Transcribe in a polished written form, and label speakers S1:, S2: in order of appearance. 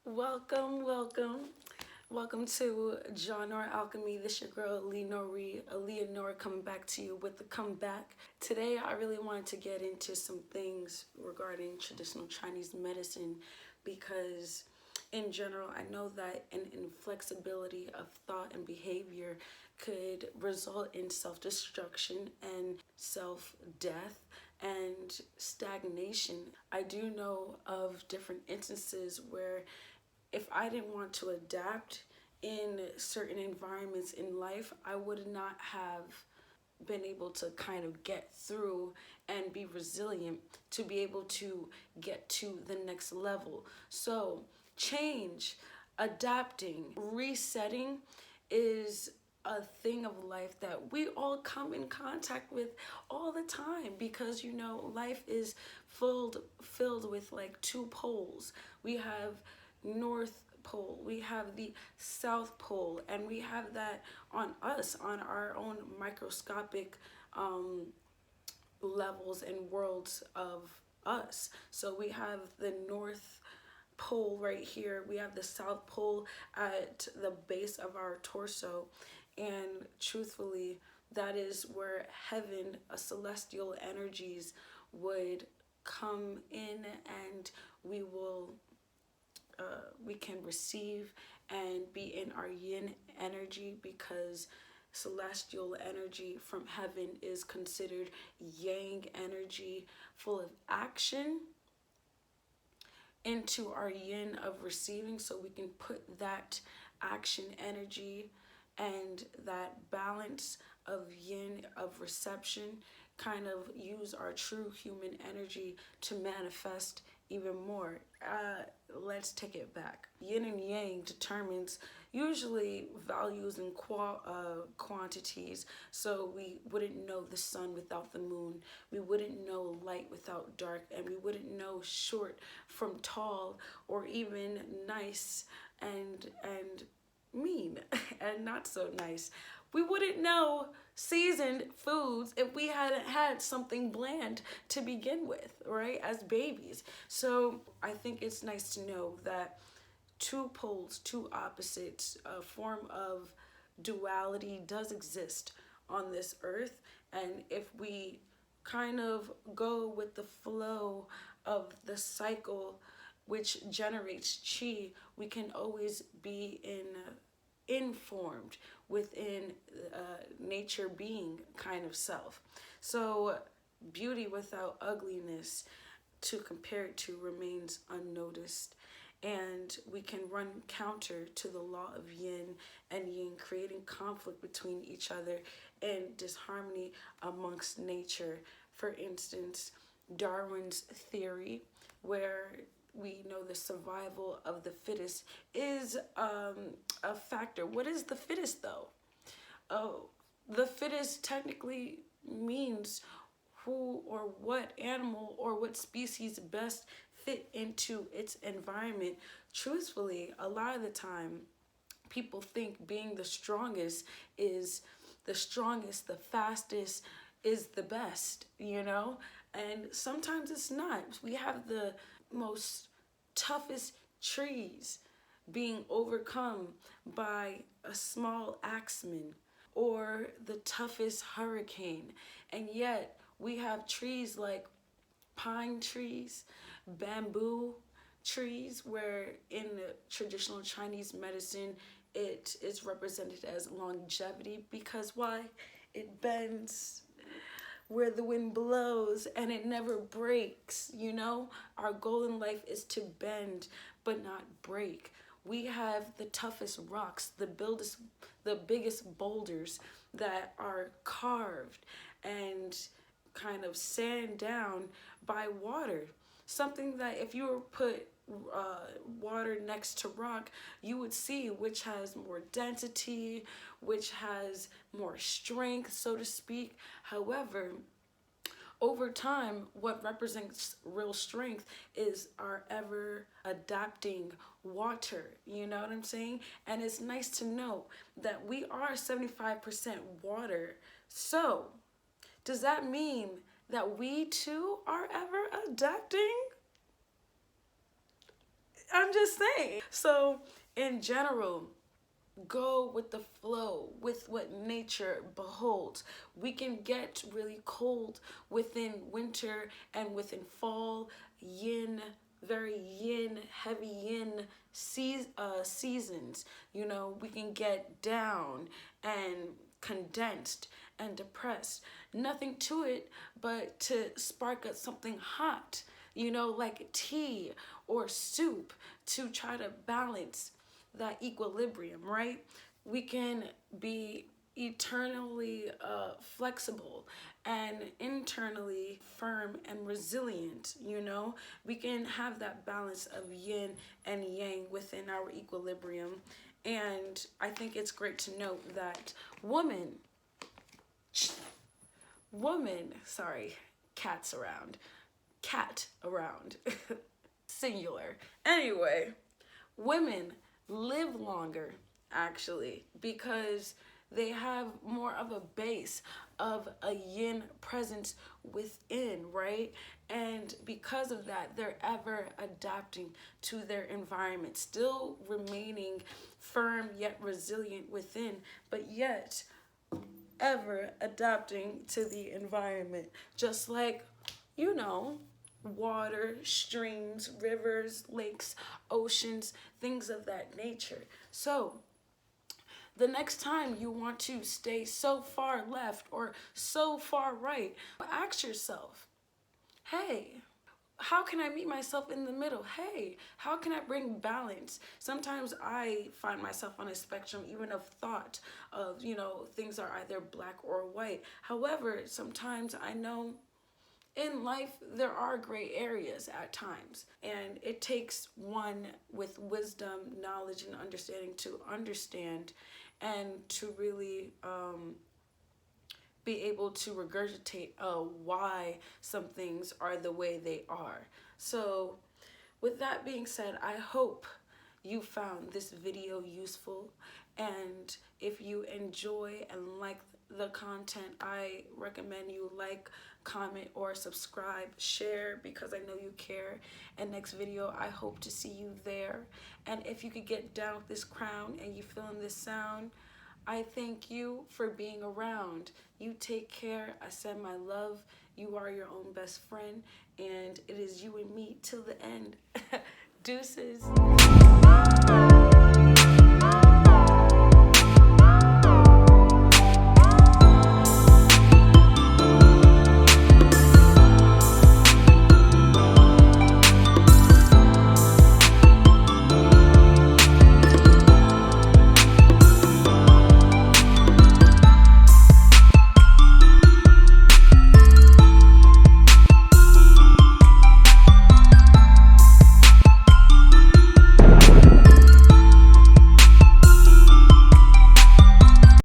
S1: Welcome, welcome. Welcome to JahNoor Alchemy. This your girl, Noori, Noor coming back to you with the comeback. Today, I really wanted to get into some things regarding traditional Chinese medicine because in general, I know that an inflexibility of thought and behavior could result in self-destruction and self-death and stagnation. I do know of different instances where if I didn't want to adapt in certain environments in life, I would not have been able to kind of get through and be resilient to be able to get to the next level. So, change, adapting, resetting is a thing of life that we all come in contact with all the time because life is filled with like two poles. We have North Pole, we have the South Pole, and we have that on us, on our own microscopic levels and worlds of us. So we have the North Pole right here, we have the South Pole at the base of our torso, and truthfully, that is where heaven, celestial energies would come in, and we will we can receive and be in our yin energy because celestial energy from heaven is considered yang energy, full of action, into our yin of receiving, so we can put that action energy and that balance of yin of reception, kind of use our true human energy to manifest even more. Let's take it back. Yin and yang determines usually values and quantities. So we wouldn't know the sun without the moon. We wouldn't know light without dark, and we wouldn't know short from tall, or even nice and mean and not so nice. We wouldn't know seasoned foods if we hadn't had something bland to begin with, right? As babies. So I think it's nice to know that two poles, two opposites, a form of duality does exist on this earth. And if we kind of go with the flow of the cycle which generates chi, we can always be informed within nature being kind of self. So beauty without ugliness, to compare it to, remains unnoticed, and we can run counter to the law of yin and yang, creating conflict between each other and disharmony amongst nature. For instance, Darwin's theory, where we know the survival of the fittest is a factor. What is the fittest though? Oh, the fittest technically means who or what animal or what species best fit into its environment. Truthfully, a lot of the time, people think being the strongest is the strongest, the fastest is the best, And sometimes it's not. We have the most toughest trees being overcome by a small axeman, or the toughest hurricane. And yet we have trees like pine trees, bamboo trees, where in the traditional Chinese medicine it is represented as longevity, because why? It bends where the wind blows and it never breaks. Our goal in life is to bend but not break. We have the toughest rocks, the biggest boulders that are carved and kind of sand down by water. Something that if you were put water next to rock, you would see which has more density, which has more strength, so to speak. However, over time, what represents real strength is our ever adapting water. You know what I'm saying? And it's nice to know that we are 75% water. So, does that mean that we too are ever adapting? I'm just saying. So, in general, go with the flow, with what nature beholds. We can get really cold within winter and within fall, yin, very yin, heavy yin seasons. You know, we can get down and condensed and depressed. Nothing to it but to spark up something hot, you know, like tea or soup to try to balance that equilibrium, right? We can be eternally flexible and internally firm and resilient, you know? We can have that balance of yin and yang within our equilibrium. And I think it's great to note that sorry, cat's around. Cat around. Singular. Anyway, women live longer actually because they have more of a base of a yin presence within, right? And because of that, they're ever adapting to their environment, still remaining firm yet resilient within, but yet ever adapting to the environment, just like, you know, water, streams, rivers, lakes, oceans, things of that nature. So, the next time you want to stay so far left or so far right, ask yourself, hey, how can I meet myself in the middle? Hey, how can I bring balance? Sometimes I find myself on a spectrum even of thought of, you know, things are either black or white. However, sometimes I know in life there are gray areas at times, and it takes one with wisdom, knowledge, and understanding to understand and to really be able to regurgitate why some things are the way they are. So with that being said, I hope you found this video useful, and if you enjoy and like the content, I recommend you like, comment, or subscribe, share, because I know you care. And next video, I hope to see you there. And if you could get down with this crown and you feeling this sound, I thank you for being around. You take care. I send my love. You are your own best friend, and it is you and me till the end. Deuces.